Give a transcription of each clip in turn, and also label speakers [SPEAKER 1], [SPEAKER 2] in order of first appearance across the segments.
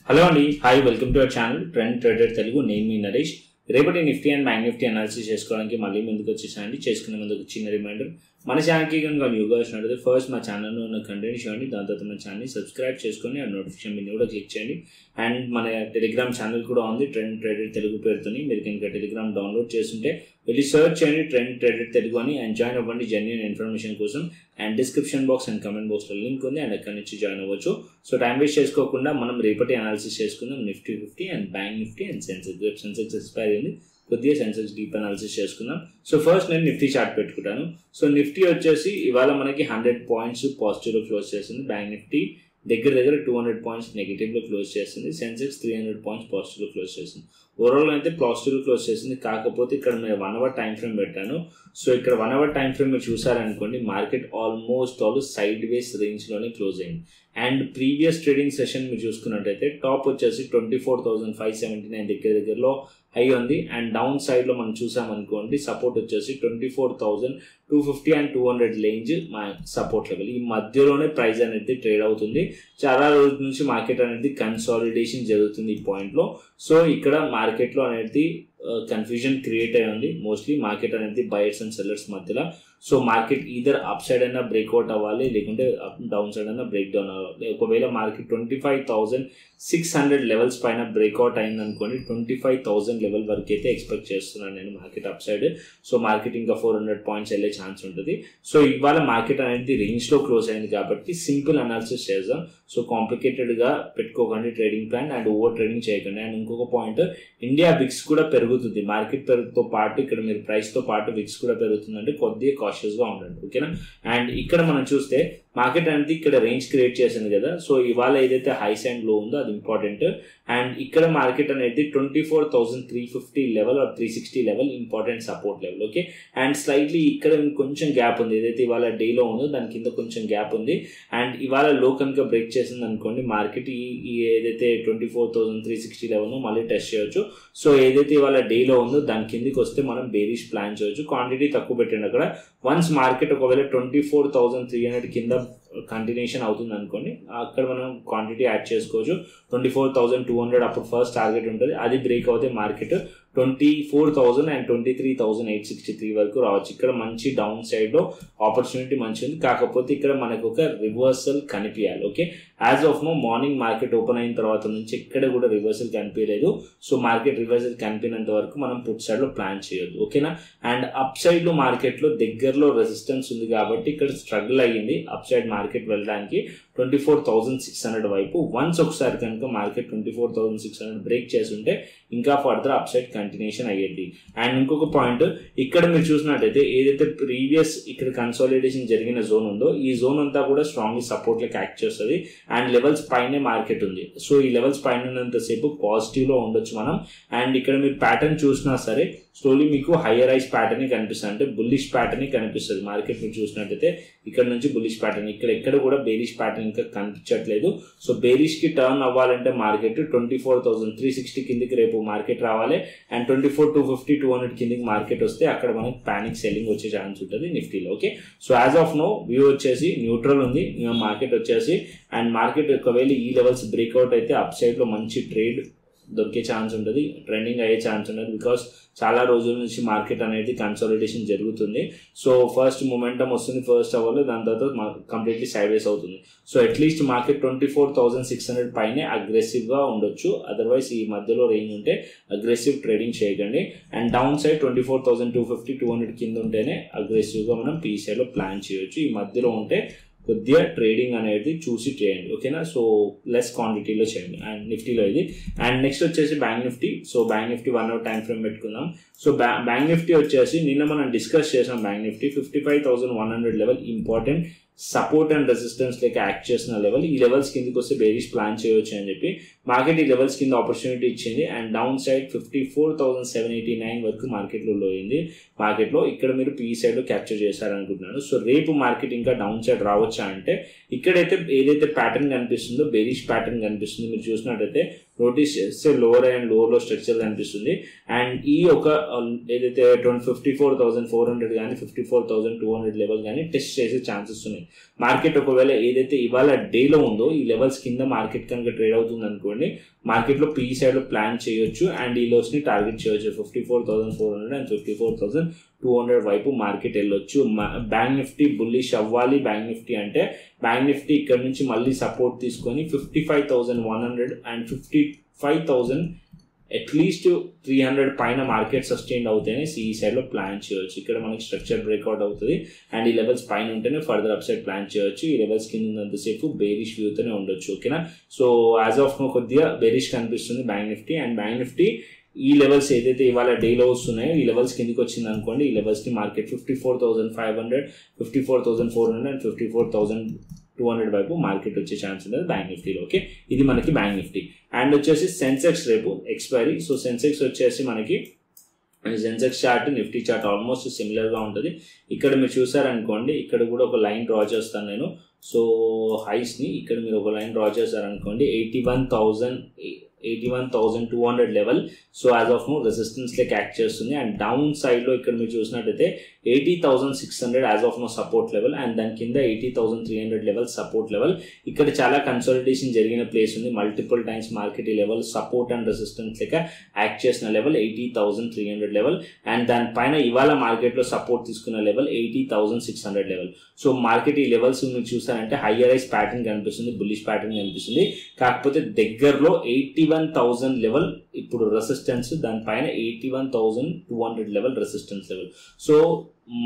[SPEAKER 1] Hello అండి, hi, welcome to our channel trend trader Telugu. నేను మీ నరేష్. రేపటి Nifty and bank Nifty analysis చేసుకోవడానికి మళ్ళీ ముందుకు వచ్చేసానండి. చేసుకునే ముందుకు చిన్న రిమైండర్, మన ఛానల్కి కనుక న్యూగా వచ్చినట్లయితే ఫస్ట్ మా ఛానల్లో ఉన్న కంటెంట్ చూడండి, దాని తర్వాత మన ఛానల్ని సబ్స్క్రైబ్ చేసుకొని ఆ నోటిఫికేషన్ బిల్ కూడా క్లిక్ చేయండి. అండ్ మన టెలిగ్రామ్ ఛానల్ కూడా ఉంది, ట్రెండ్ ట్రేడర్ తెలుగు పేరుతోని. మీరు కనుక టెలిగ్రామ్ డౌన్లోడ్ చేస్తుంటే వెళ్ళి సర్చ్ చేయండి ట్రెండ్ ట్రేడర్ తెలుగు అని, అండ్ జాయిన్ అవ్వండి జెన్యూన్ ఇన్ఫర్మేషన్ కోసం. And description box and comment బాక్స్లో లింక్ ఉంది, అండ్ అక్కడి నుంచి జాయిన్ అవ్వచ్చు. సో టైం వేస్ట్ చేసుకోకుండా మనం రేపటి అనాలిసిస్ చేసుకుందాం. Nifty 50 and bank Nifty and Sensex expire అయింది, కొద్దిగా సెన్సెక్స్ డీప్ అనాలిసిస్ చేసుకుందాం. సో ఫస్ట్ నేను నిఫ్టీ చార్ట్ పెట్టుకుంటాను. సో నిఫ్టీ వచ్చేసి ఇవాళ మనకి 100 పాయింట్స్ పాజిటివ్లో క్లోజ్ చేస్తుంది. బ్యాంక్ నిఫ్టీ దగ్గర 200 పాయింట్స్ నెగిటివ్లో క్లోజ్ చేస్తుంది. సెన్సెక్స్ 300 పాయింట్స్ పాజిటివ్లో క్లోజ్ చేస్తుంది. ఓవరాల్ అయితే పాజిటివ్లో క్లోజ్ చేసింది. కాకపోతే ఇక్కడ నేను 1 అవర్ టైం ఫ్రేమ్ పెట్టాను. సో ఇక్కడ 1 అవర్ టైం ఫ్రేమ్ మీరు చూసారనుకోండి, market almost all sideways రేంజ్లోనే క్లోజ్ అయింది. అండ్ ప్రీవియస్ ట్రేడింగ్ సెషన్ మీరు చూసుకున్నట్టయితే టాప్ వచ్చేసి 24,579 దగ్గరలో హై ఉంది. అండ్ డౌన్ సైడ్లో మనం చూసామనుకోండి, సపోర్ట్ వచ్చేసి 24,250 అండ్ 200 రేంజ్ మా సపోర్ట్ లెవెల్. ఈ మధ్యలోనే ప్రైస్ అనేది ట్రేడ్ అవుతుంది. చాలా రోజుల నుంచి మార్కెట్ అనేది కన్సాలిడేషన్ జరుగుతుంది ఈ పాయింట్లో. సో ఇక్కడ మార్కెట్లో అనేది కన్ఫ్యూజన్ క్రియేట్ అయి ఉంది. మోస్ట్లీ మార్కెట్ అనేది బయర్స్ అండ్ సెల్లర్స్ మధ్యలో. So market either up side అయినా బ్రేక్అవుట్ అవ్వాలి, లేకుంటే డౌన్ సైడ్ అయినా బ్రేక్ డౌన్ అవ్వాలి. ఒకవేళ మార్కెట్ 25,600 లెవెల్స్ పైన బ్రేక్అవుట్ అయింది అనుకోండి, 25,000 లెవెల్ వరకు అయితే ఎక్స్పెక్ట్ చేస్తున్నాను నేను market up side. So market ఇంకా 400 పాయింట్స్ వెళ్ళే ఛాన్స్ ఉంటుంది. సో ఇవాళ మార్కెట్ అనేది రేంజ్లో క్లోజ్ అయింది కాబట్టి సింపుల్ అనాలిసిస్ చేద్దాం. సో కాంప్లికేటెడ్గా పెట్టుకోకండి trading plan, and over trading చేయకండి. అండ్ ఇంకొక పాయింట్, ఇండియా విక్స్ కూడా పెరుగుతుంది. మార్కెట్ పెరుగుతో పాటు ఇక్కడ మీరు ప్రైస్తో పాటు విక్స్ కూడా పెరుగుతుందంటే కొద్దిగా కాషియస్గా ఉండండి, ఓకేనా. అండ్ ఇక్కడ మనం చూస్తే మార్కెట్ అనేది ఇక్కడ రేంజ్ క్రియేట్ చేసింది కదా. సో ఇవాళ ఏదైతే హైస్ అండ్ లో ఉందో అది ఇంపార్టెంట్. అండ్ ఇక్కడ మార్కెట్ అనేది 24,350 level or 360 level important support level, okay. And slightly ఇక్కడ కొంచెం గ్యాప్ ఉంది, ఏదైతే ఇవాళ డేలో ఉందో దాని కింద కొంచెం గ్యాప్ ఉంది. అండ్ ఇవాళ లో కనుక బ్రేక్ చేసింది అనుకోండి, మార్కెట్ ఈ ఏదైతే 24,360 లెవెల్ మళ్ళీ టెస్ట్ చేయొచ్చు. సో ఏదైతే ఇవాళ డేలో ఉందో దాని కిందికి వస్తే మనం బేరిష్ ప్లాన్ చేయొచ్చు. క్వాంటిటీ తక్కువ పెట్టండి అక్కడ. వన్స్ మార్కెట్ ఒకవేళ 24,300 కింద కంటిన్యూషన్ అవుతుంది అనుకోండి, అక్కడ మనం క్వాంటిటీ యాడ్ చేసుకోవచ్చు. 24,200 అప్పుడు ఫస్ట్ టార్గెట్ ఉంటుంది. అది బ్రేక్ అవుతే మార్కెట్ 24,000 అండ్ 23,863 వరకు రావచ్చు. ఇక్కడ మంచి డౌన్ సైడ్లో ఆపర్చునిటీ మంచి ఉంది. కాకపోతే ఇక్కడ మనకు ఒక రివర్సల్ కనిపించాలి, okay. As of now morning market open అయిన తర్వాత నుంచి ఎక్కడ కూడా రివర్సల్ కనిపించలేదు. సో మార్కెట్ రివర్సల్ కనిపినంత వరకు మనం పుట్ సైడ్లో ప్లాన్ చేయొద్దు, ఓకేనా. అండ్ అప్ సైడ్లో మార్కెట్లో దగ్గరలో రెసిస్టెన్స్ ఉంది కాబట్టి ఇక్కడ స్ట్రగుల్ అయ్యింది అప్ సైడ్ మార్కెట్ వెళ్ళడానికి 24,600 వైపు. వన్స్ ఒకసారి కనుక మార్కెట్ 24,600 బ్రేక్ చేస్తుంటే ఇంకా ఫర్దర్ అప్ సైడ్ కంటిన్యూషన్ అయ్యేది. అండ్ ఇంకొక పాయింట్, ఇక్కడ మీరు చూసినట్టయితే ఏదైతే ప్రీవియస్ ఇక్కడ కన్సాలిడేషన్ జరిగిన జోన్ ఉందో ఈ జోన్ అంతా కూడా స్ట్రాంగ్ సపోర్ట్ లెక్క యాక్ట్ చేస్తుంది. అండ్ లెవెల్స్ పైనే మార్కెట్ ఉంది. సో ఈ లెవెల్స్ పైన ఉన్నంతసేపు పాజిటివ్లో ఉండొచ్చు మనం. అండ్ ఇక్కడ మీరు ప్యాటర్న్ చూసినా సరే స్లోలీ మీకు హయ్యర్ రైజ్ ప్యాటర్న్ కనిపిస్తుంది, అంటే బుల్లిష్ ప్యాటర్న్ కనిపిస్తుంది. మార్కెట్ మీరు చూసినట్టయితే ఇక్కడ నుంచి బుల్లిష్ ప్యాటర్న్, ఇక్కడ ఎక్కడ కూడా బేరిష్ ప్యాటర్న్ ఇంకా కనిపించట్లేదు. సో బేరిష్ కి టర్న్ అవ్వాలంటే మార్కెట్ 24,360 కిందికి రేపు మార్కెట్ రావాలి. అండ్ 24,250 200 కిందికి మార్కెట్ వస్తే అక్కడ మనకి ప్యానిక్ సెల్లింగ్ వచ్చే ఛాన్స్ ఉంటుంది నిఫ్టీలో, okay. So as of now view వచ్చేసి న్యూట్రల్ ఉంది మార్కెట్ వచ్చేసి. అండ్ మార్కెట్ ఒకవేళ ఈ లెవెల్స్ బ్రేక్అవుట్ అయితే అప్ సైడ్ లో మంచి ట్రేడ్ దొరికే ఛాన్స్ ఉంటుంది, ట్రెండింగ్ అయ్యే ఛాన్స్ ఉంటుంది. బికాస్ చాలా రోజుల నుంచి మార్కెట్ అనేది కన్సాలిడేషన్ జరుగుతుంది. సో ఫస్ట్ మొమెంటం వస్తుంది ఫస్ట్ అవర్లో, దాని తర్వాత కంప్లీట్లీ సైడ్ వేస్ అవుతుంది. సో అట్లీస్ట్ మార్కెట్ 24,600 పైనే అగ్రెసివ్గా ఉండొచ్చు. అదర్వైజ్ ఈ మధ్యలో రేంజ్ ఉంటే అగ్రెసివ్ ట్రేడింగ్ చేయకండి. అండ్ డౌన్ సైడ్ 24,250 200 కింద ఉంటేనే అగ్రెసివ్గా మనం పీసీఐలో ప్లాన్ చేయొచ్చు. ఈ మధ్యలో ఉంటే కొద్దిగా ట్రేడింగ్ అనేది చూసి చేయండి, ఓకేనా. సో లెస్ క్వాంటిటీలో చేయండి. అండ్ నిఫ్టీలో ఇది. అండ్ నెక్స్ట్ వచ్చేసి bank Nifty. So bank Nifty 1 hour time frame పెట్టుకుందాం. సో బ్యాంక్ నిఫ్టీ వచ్చేసి నిన్న మనం డిస్కస్ చేసాం. Bank Nifty 55,100 level important support and resistance లెక్క యాక్ట్ చేసిన లెవెల్. ఈ లెవెల్స్ కిందకి వస్తే బేరిష్ ప్లాన్ చేయవచ్చు అని చెప్పి మార్కెట్ ఈ లెవెల్స్ కింద ఆపర్చునిటీ ఇచ్చింది. అండ్ డౌన్ సైడ్ 54,789 వరకు మార్కెట్లో లో అయింది. మార్కెట్లో ఇక్కడ మీరు పీ సైడ్లో క్యాప్చర్ చేశారనుకుంటున్నాను. సో రేపు మార్కెట్ ఇంకా డౌన్ సైడ్ రావచ్చా అంటే ఇక్కడైతే ఏదైతే ప్యాటర్న్ కనిపిస్తుందో బేరిష్ ప్యాటర్న్ కనిపిస్తుంది. మీరు చూసినట్టయితే నోటీస్ చేస్తే లోవర్ అండ్ లోవర్లో స్ట్రక్చర్ కనిపిస్తుంది. అండ్ ఈ ఒక ఏదైతే 54,400 కానీ 54,200 లెవెల్ కానీ టెస్ట్ చేసే ఛాన్సెస్ ఉన్నాయి. ఉంది. మార్కెట్ ఒకవేళ ఏదైతే ఇవాళ డేలో ఉందో ఈ లెవెల్స్ కింద మార్కెట్ కనుక ట్రేడ్ అవుతుంది అనుకోండి, మార్కెట్లో పీఈ సైడ్లో ప్లాన్ చేయొచ్చు అండ్ ఈ లోస్ని టార్గెట్ చేయొచ్చు. 54,400 అండ్ 54,200 వైపు మార్కెట్ వెళ్ళొచ్చు. బ్యాంక్ నిఫ్టీ బుల్లిష్ అవ్వాలి. బ్యాంక్ నిఫ్టీ అంటే బ్యాంక్ నిఫ్టీ ఇక్కడ నుంచి మళ్ళీ సపోర్ట్ తీసుకొని 55,100 అండ్ 55,000 అట్లీస్ట్ 300 పైన మార్కెట్ సస్టైన్ అవుతేనే సిఈ సైడ్లో ప్లాన్ చేయొచ్చు. ఇక్కడ మనకి స్ట్రక్చర్ బ్రేక్అవుట్ అవుతుంది అండ్ ఈ లెవెల్స్ పైన ఉంటేనే ఫర్దర్ అప్ సైడ్ ప్లాన్ చేయొచ్చు. ఈ లెవెల్స్ కింద ఉన్నంతసేపు బేరిష్ వ్యూతోనే ఉండొచ్చు. ఓకేనా, సో యాజ్ ఆఫ్ నో కొద్దిగా బేరిష్ కనిపిస్తుంది bank Nifty. And bank Nifty ఈ లెవెల్స్ ఏదైతే ఇవాళ డేలో వస్తున్నాయో ఈ లెవెల్స్ కిందకి వచ్చింది అనుకోండి, ఈ లెవెల్స్ని మార్కెట్ 54,500, 54,400 అండ్ 54,200 వైపు మార్కెట్ వచ్చే ఛాన్స్ ఉంటుంది బ్యాంక్ నిఫ్టీలో. ఓకే, ఇది మనకి బ్యాంక్ నిఫ్టీ. అండ్ వచ్చేసి సెన్సెక్స్ రేపు ఎక్స్పైరీ. సో సెన్సెక్స్ వచ్చేసి మనకి Sensex chart Nifty chart almost సిమిలర్గా ఉంటుంది. ఇక్కడ మీరు చూసారనుకోండి, ఇక్కడ కూడా ఒక లైన్ డ్రా చేస్తాను నేను. సో హైస్ని ఇక్కడ మీరు ఒక లైన్ డ్రా చేశారనుకోండి, 81,200 level. So as of now resistance level act చేస్తుంది. అండ్ డౌన్ సైడ్లో ఇక్కడ మీరు చూసినట్టయితే 80,600 as of now support level and దాని కింద 80,300 లెవెల్ సపోర్ట్ లెవెల్. ఇక్కడ చాలా కన్సాలిడేషన్ జరిగిన ప్లేస్ ఉంది. మల్టిపుల్ టైమ్స్ మార్కెట్ ఈ లెవెల్ సపోర్ట్ అండ్ రెసిస్టెన్స్ లెక్క యాక్ట్ చేసిన లెవెల్ 80,300 లెవెల్ అండ్ దానిపైన ఇవాళ మార్కెట్లో సపోర్ట్ తీసుకున్న లెవెల్ 80,600 లెవెల్. సో మార్కెట్ ఈ లెవెల్స్ మీరు చూసారంటే హయ్యర్ రైజ్ ప్యాటర్న్ కనిపిస్తుంది, బుల్లిష్ ప్యాటర్న్ కనిపిస్తుంది. కాకపోతే దగ్గరలో 81,000 లెవెల్ ఇప్పుడు రెసిస్టెన్స్, దానిపైన 81,200 లెవెల్ రెసిస్టెన్స్ లెవెల్. సో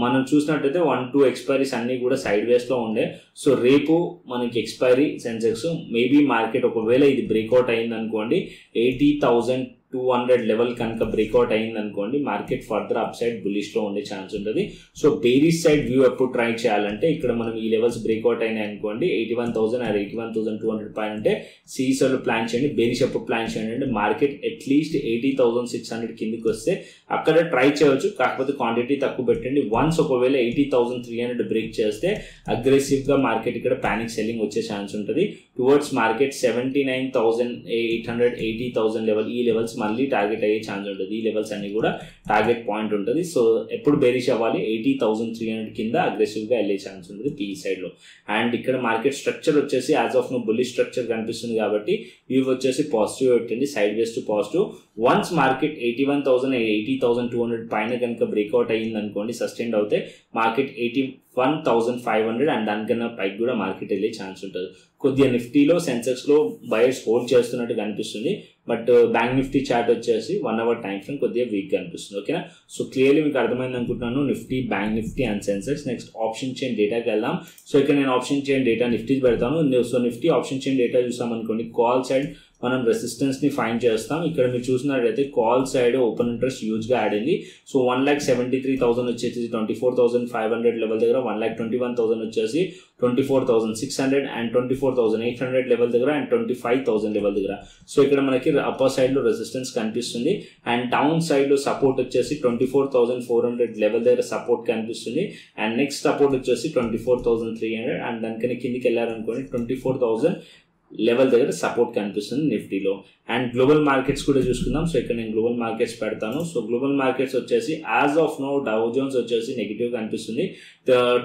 [SPEAKER 1] మనం చూసినట్టయితే 1-2 ఎక్స్పైరీస్ అన్నీ కూడా సైడ్ వేస్లో ఉండే. సో రేపు మనకి ఎక్స్పైరీ సెన్సెక్స్ మేబీ మార్కెట్ ఒకవేళ ఇది బ్రేక్అవుట్ అయింది అనుకోండి, 80,200 లెవెల్ కనుక బ్రేక్అవుట్ అయింది అనుకోండి, మార్కెట్ ఫర్దర్ అప్ సైడ్ బులిష్లో ఉండే ఛాన్స్ ఉంటుంది. సో బేరిష్ సైడ్ వ్యూ ఎప్పుడు ట్రై చేయాలంటే ఇక్కడ మనం ఈ లెవెల్స్ బ్రేక్అవుట్ అయినాయి అనుకోండి, 81,000 ఆర్ 81,200 పైన అంటే సీసర్లో ప్లాన్ చేయండి. బేరిష్ ఎప్పుడు ప్లాన్ చేయండి అంటే మార్కెట్ అట్లీస్ట్ 80,600 కిందికి వస్తే అక్కడ ట్రై చేయవచ్చు. కాకపోతే క్వాంటిటీ తక్కువ పెట్టండి. వన్స్ ఒకవేళ 80,300 బ్రేక్ చేస్తే అగ్రెసివ్గా మార్కెట్ ఇక్కడ ప్యానిక్ సెల్లింగ్ వచ్చే ఛాన్స్ ఉంటుంది. టువర్డ్స్ మార్కెట్ 79,800, 80,000 లెవెల్, ఈ లెవెల్స్ మళ్ళీ టార్గెట్ అయ్యే ఛాన్స్ ఉంటుంది. ఈ లెవెల్స్ అన్ని కూడా టార్గెట్ పాయింట్ ఉంటుంది. సో ఎప్పుడు బేరిష్ అవ్వాలి, 80,300 కింద అగ్రెసివ్గా వెళ్ళే ఛాన్స్ ఉంటుంది పీఈ సైడ్లో. అండ్ ఇక్కడ మార్కెట్ స్ట్రక్చర్ వచ్చేసి as of now bullish structure కనిపిస్తుంది కాబట్టి వ్యూ వచ్చేసి పాజిటివ్ పెట్టండి, sideways to positive. Once market 81,000, 80,200 పైన కనుక బ్రేక్అవుట్ అయ్యింది అనుకోండి, సస్టైన్ అవుతే మార్కెట్ 81,500 అండ్ దానికన్నా పైకి కూడా మార్కెట్ వెళ్ళే ఛాన్స్ ఉంటుంది. కొద్దిగా నిఫ్టీలో సెన్సెక్స్లో బయర్స్ హోల్డ్ చేస్తున్నట్టు కనిపిస్తుంది. బట్ బ్యాంక్ నిఫ్టీ చార్ట్ వచ్చేసి 1 అవర్ టైం ఫ్రేమ్ కొద్దిగా వీక్ కనిపిస్తుంది. ఓకేనా, సో క్లియర్లీ మీకు అర్థమైంది అనుకుంటున్నాను Nifty, bank Nifty and Sensex. Next option chain డేటాకి వెళ్దాం. సో ఇక్కడ నేను ఆప్షన్ చైన్ డేటా నిఫ్టీ పెడతాను. So Nifty option chain data చూసామనుకోండి, కాల్ సైడ్ మనం రెసిస్టెన్స్ని ఫైండ్ చేస్తాం. ఇక్కడ మీరు చూసినట్లయితే కాల్ సైడ్ ఓపెన్ ఇంట్రెస్ట్ హ్యూజ్గా యాడ్ అయింది. సో 1,73,000 వచ్చేసి 24,500 లెవెల్ దగ్గర, 1,21,000 వచ్చేసి 24,600 అండ్ 24,800 లెవెల్ దగ్గర అండ్ 25,000 లెవెల్ దగ్గర. సో ఇక్కడ మనకి అప్పర్ సైడ్లో రెసిస్టెన్స్ కనిపిస్తుంది అండ్ డౌన్ సైడ్లో సపోర్ట్ వచ్చేసి 24,400 లెవెల్ దగ్గర సపోర్ట్ కనిపిస్తుంది అండ్ నెక్స్ట్ సపోర్ట్ వచ్చేసి 24,300 అండ్ దానికన్నా కిందికి వెళ్ళారనుకోండి 24,000 లెవెల్ దగ్గర సపోర్ట్ కనిపిస్తుంది నిఫ్టీలో. అండ్ గ్లోబల్ మార్కెట్స్ కూడా చూసుకుందాం. సో ఇక్కడ నేను గ్లోబల్ మార్కెట్స్ పెడతాను. సో గ్లోబల్ మార్కెట్స్ వచ్చేసి as of now Dow Jones వచ్చేసి నెగిటివ్ కనిపిస్తుంది,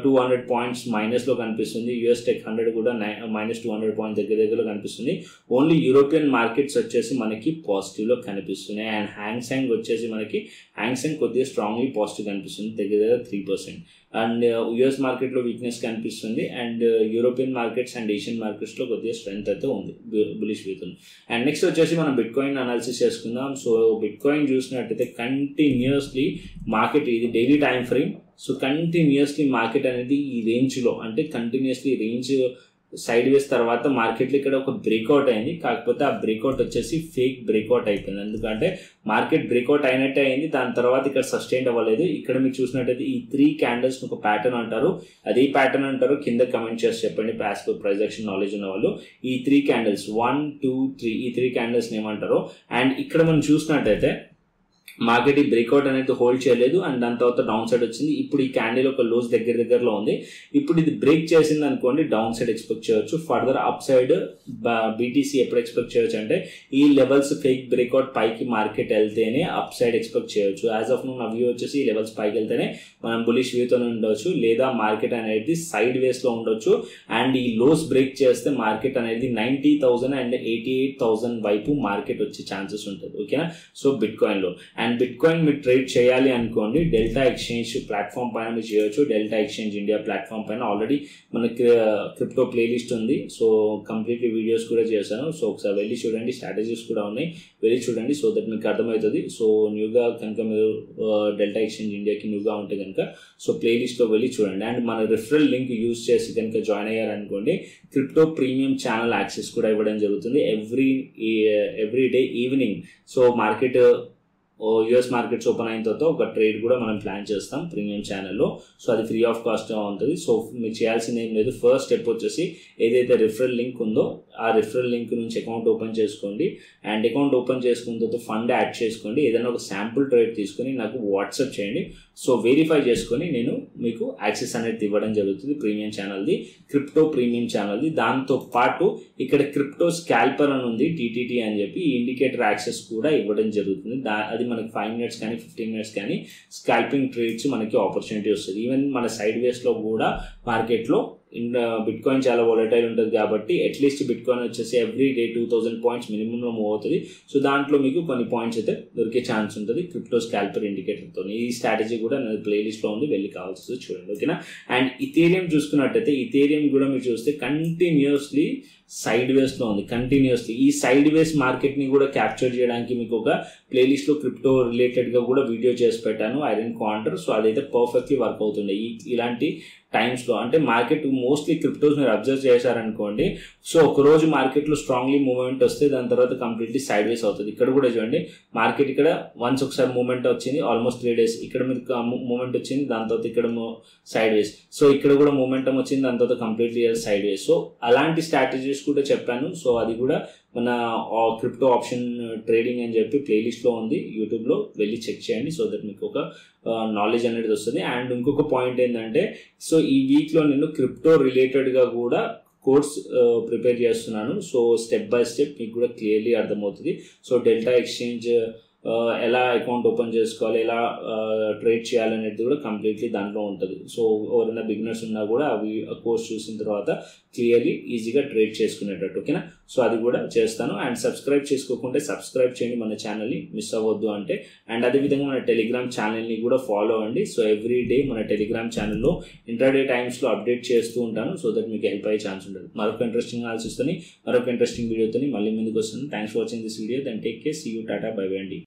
[SPEAKER 1] 200 పాయింట్స్ మైనస్లో కనిపిస్తుంది. యూఎస్ టెక్ 100 కూడా -200 పాయింట్స్ దగ్గరలో కనిపిస్తుంది. ఓన్లీ యూరోపియన్ మార్కెట్స్ వచ్చేసి మనకి పాజిటివ్లో కనిపిస్తున్నాయి. అండ్ హ్యాంగ్సెంగ్ వచ్చేసి మనకి హ్యాంగ్సెంగ్ కొద్దిగా స్ట్రాంగ్లీ పాజిటివ్ కనిపిస్తుంది, దగ్గర 3%. అండ్ యూఎస్ మార్కెట్లో వీక్నెస్ కనిపిస్తుంది and European markets and Asian మార్కెట్స్లో కొద్దిగా స్ట్రెంత్ అయితే ఉంది, బులిష్ వీతుంది. అండ్ నెక్స్ట్ వచ్చేసి మనం బిట్ కాయిన్ అనాలిసిస్ చేసుకుందాం. సో బిట్ కాయిన్ చూసినట్టయితే కంటిన్యూస్లీ మార్కెట్, ఇది daily time frame. So continuously market అనేది ఈ రేంజ్లో, అంటే కంటిన్యూస్లీ రేంజ్ సైడ్ వేస్ తర్వాత మార్కెట్లో ఇక్కడ ఒక బ్రేక్అవుట్ అయింది. కాకపోతే ఆ బ్రేక్అవుట్ వచ్చేసి ఫేక్ బ్రేక్అవుట్ అయిపోయింది. ఎందుకంటే మార్కెట్ బ్రేక్అవుట్ అయినట్టే అయింది, దాని తర్వాత ఇక్కడ సస్టైన్ అవ్వలేదు. ఇక్కడ మీరు చూసినట్టయితే ఈ 3 క్యాండిల్స్ ఒక ప్యాటర్న్ అంటారు, అదే ప్యాటర్న్ అంటారు. కింద కమెంట్ చేసి చెప్పండి ప్యాసివ్ ప్రైస్ యాక్షన్ నాలెడ్జ్ ఉన్న వాళ్ళు. ఈ 3 క్యాండిల్స్ 1, 2, 3 ఈ 3 క్యాండిల్స్ ఏమంటారు. అండ్ ఇక్కడ మనం చూసినట్టయితే మార్కెట్ ఈ బ్రేక్అవుట్ అనేది హోల్డ్ చేయలేదు అండ్ దాని తర్వాత డౌన్ సైడ్ వచ్చింది. ఇప్పుడు ఈ క్యాండిల్ ఒక లోస్ దగ్గరలో ఉంది. ఇప్పుడు ఇది బ్రేక్ చేసింది అనుకోండి డౌన్ సైడ్ ఎక్స్పెక్ట్ చేయొచ్చు. ఫర్దర్ అప్ సైడ్ బీటీసీ ఎప్పుడు ఎక్స్పెక్ట్ చేయొచ్చు అంటే ఈ లెవెల్స్ ఫేక్ బ్రేక్అవుట్ పైకి మార్కెట్ వెళ్తేనే అప్ సైడ్ ఎక్స్పెక్ట్ చేయొచ్చు. యాజ్ ఆఫ్ నా వ్యూ వచ్చేసి ఈ లెవెల్స్ పైకి వెళ్తేనే మనం బులిష్ వ్యూతో ఉండొచ్చు, లేదా మార్కెట్ అనేది సైడ్ వేస్ లో ఉండొచ్చు. అండ్ ఈ లోస్ బ్రేక్ చేస్తే మార్కెట్ అనేది 90,000 అండ్ 88,000 వైపు మార్కెట్ వచ్చే ఛాన్సెస్ ఉంటుంది. ఓకేనా. సో బిట్ కాయిన్ లో అండ్ బిట్ కాయిన్ మీరు ట్రేడ్ చేయాలి అనుకోండి డెల్టా ఎక్స్చేంజ్ ప్లాట్ఫామ్ పైన మీరు చేయొచ్చు. డెల్టా ఎక్స్చేంజ్ ఇండియా ప్లాట్ఫామ్ పైన ఆల్రెడీ మనకి క్రిప్టో ప్లేలిస్ట్ ఉంది. సో కంప్లీట్లీ వీడియోస్ కూడా చేశాను. సో ఒకసారి వెళ్ళి చూడండి, స్ట్రాటజీస్ కూడా ఉన్నాయి, వెళ్ళి చూడండి. సో దట్ మీకు అర్థమవుతుంది. సో న్యూగా కనుక మీరు డెల్టా ఎక్స్చేంజ్ ఇండియాకి న్యూగా ఉంటే కనుక సో ప్లేలిస్ట్లో వెళ్ళి చూడండి. అండ్ మన రిఫరల్ లింక్ యూజ్ చేసి కనుక జాయిన్ అయ్యారనుకోండి క్రిప్టో ప్రీమియం ఛానల్ యాక్సెస్ కూడా ఇవ్వడం జరుగుతుంది every day evening. So market US markets open అయిన తర్వాత ఒక ట్రేడ్ కూడా మనం ప్లాన్ చేస్తాం ప్రీమియం ఛానల్లో. సో అది ఫ్రీ ఆఫ్ కాస్ట్ ఉంటుంది. సో మీరు చేయాల్సింది ఏం లేదు, ఫస్ట్ స్టెప్ వచ్చేసి ఏదైతే రిఫరల్ లింక్ ఉందో ఆ రిఫరల్ లింక్ నుంచి అకౌంట్ ఓపెన్ చేసుకోండి. అండ్ అకౌంట్ ఓపెన్ చేసుకున్న తర్వాత ఫండ్ యాడ్ చేసుకోండి. ఏదైనా ఒక శాంపుల్ ట్రేడ్ తీసుకొని నాకు వాట్సాప్ చేయండి. సో వెరిఫై చేసుకొని నేను మీకు యాక్సెస్ అనేది ఇవ్వడం జరుగుతుంది ప్రీమియం ఛానల్ది, క్రిప్టో ప్రీమియం ఛానల్ది. దాంతో పాటు ఇక్కడ క్రిప్టో స్కాల్పర్ అని ఉంది టీటీటీ అని చెప్పి ఈ ఇండికేటర్ యాక్సెస్ కూడా ఇవ్వడం జరుగుతుంది. అది మనకి 5 minutes కానీ 15 minutes కానీ స్కాల్పింగ్ ట్రేడ్స్ మనకి ఆపర్చునిటీ వస్తుంది. ఈవెన్ మన సైడ్ వేస్లో కూడా మార్కెట్లో బిట్ కాయిన్ చాలా వాలటైల్ ఉంటుంది కాబట్టి అట్లీస్ట్ బిట్ కాయిన్ వచ్చేసి ఎవ్రీ డే 2,000 points మినిమంలో మూవ్ అవుతుంది. సో దాంట్లో మీకు కొన్ని పాయింట్స్ అయితే దొరికే ఛాన్స్ ఉంటుంది క్రిప్టో స్కాల్పర్ ఇండికేటర్తో. ఈ స్ట్రాటజీ కూడా నా ప్లేలిస్ట్లో ఉంది, వెళ్ళి కావాల్సి చూడండి. ఓకేనా. అండ్ ఇథేరియం చూసుకున్నట్టయితే ఇథేరియం కూడా మీరు చూస్తే కంటిన్యూస్లీ సైడ్ వేస్లో ఉంది. కంటిన్యూస్లీ ఈ సైడ్ వేస్ మార్కెట్ని కూడా క్యాప్చర్ చేయడానికి మీకు ఒక ప్లేలిస్ట్లో క్రిప్టో రిలేటెడ్గా కూడా వీడియో చేసి పెట్టాను, ఐరన్ క్వాంటర్. సో అదైతే పర్ఫెక్ట్లీ వర్క్ అవుతుంది ఇలాంటి టైమ్స్లో. అంటే మార్కెట్ మోస్ట్లీ క్రిప్టోస్ మీరు అబ్జర్వ్ చేశారనుకోండి, సో ఒకరోజు మార్కెట్లో స్ట్రాంగ్లీ మూవ్మెంట్ వస్తే దాని తర్వాత కంప్లీట్లీ సైడ్ వేస్ అవుతుంది. ఇక్కడ కూడా చూడండి మార్కెట్ ఇక్కడ వన్స్ ఒకసారి మూవ్మెంట్ వచ్చింది ఆల్మోస్ట్ 3 days, ఇక్కడ మీకు మూవ్మెంట్ వచ్చింది, దాని తర్వాత ఇక్కడ సైడ్ వేస్. సో ఇక్కడ కూడా మూమెంటం వచ్చింది, దాని తర్వాత కంప్లీట్లీ సైడ్ వేస్. సో అలాంటి స్ట్రాటజీస్ కూడా చెప్పాను. సో అది కూడా మన క్రిప్టో ఆప్షన్ ట్రేడింగ్ అని చెప్పి ప్లేలిస్ట్లో ఉంది, యూట్యూబ్లో వెళ్ళి చెక్ చేయండి. సో దట్ మీకు ఒక నాలెడ్జ్ అనేది వస్తుంది. అండ్ ఇంకొక పాయింట్ ఏంటంటే సో ఈ వీక్లో నేను క్రిప్టో రిలేటెడ్గా కూడా కోర్స్ ప్రిపేర్ చేస్తున్నాను. సో స్టెప్ బై స్టెప్ మీకు కూడా క్లియర్లీ అర్థమవుతుంది. సో డెల్టా ఎక్స్చేంజ్ ఎలా అకౌంట్ ఓపెన్ చేసుకోవాలి, ఎలా ట్రేడ్ చేయాలనేది కూడా కంప్లీట్లీ దాంట్లో ఉంటుంది. సో ఎవరైనా బిగినర్స్ ఉన్నా కూడా అవి కోర్స్ చూసిన తర్వాత క్లియర్లీ ఈజీగా ట్రేడ్ చేసుకునేటట్టు. ఓకేనా. సో అది కూడా చేస్తాను. అండ్ సబ్స్క్రైబ్ చేసుకోకుంటే సబ్స్క్రైబ్ చేయండి మన ఛానల్ని, మిస్ అవ్వద్దు అంటే. అండ్ అదేవిధంగా మన టెలిగ్రామ్ ఛానల్ని కూడా ఫాలో అవ్వండి. సో ఎవ్రీ డే మన టెలిగ్రామ్ ఛానల్లో ఇంట్రాడే టైమ్స్లో అప్డేట్ చేస్తూ ఉంటాను. సో దట్ మీకు హెల్ప్ అయ్యే ఛాన్స్ ఉంటుంది. మరొక ఇంట్రెస్టింగ్ అనాలిసిస్తోని మరొక ఇంట్రెస్టింగ్ వీడియోతో మళ్ళీ ముందుకు వస్తాను. Thanks for watching this video. Then take care, see you, tata, bye bye అండి.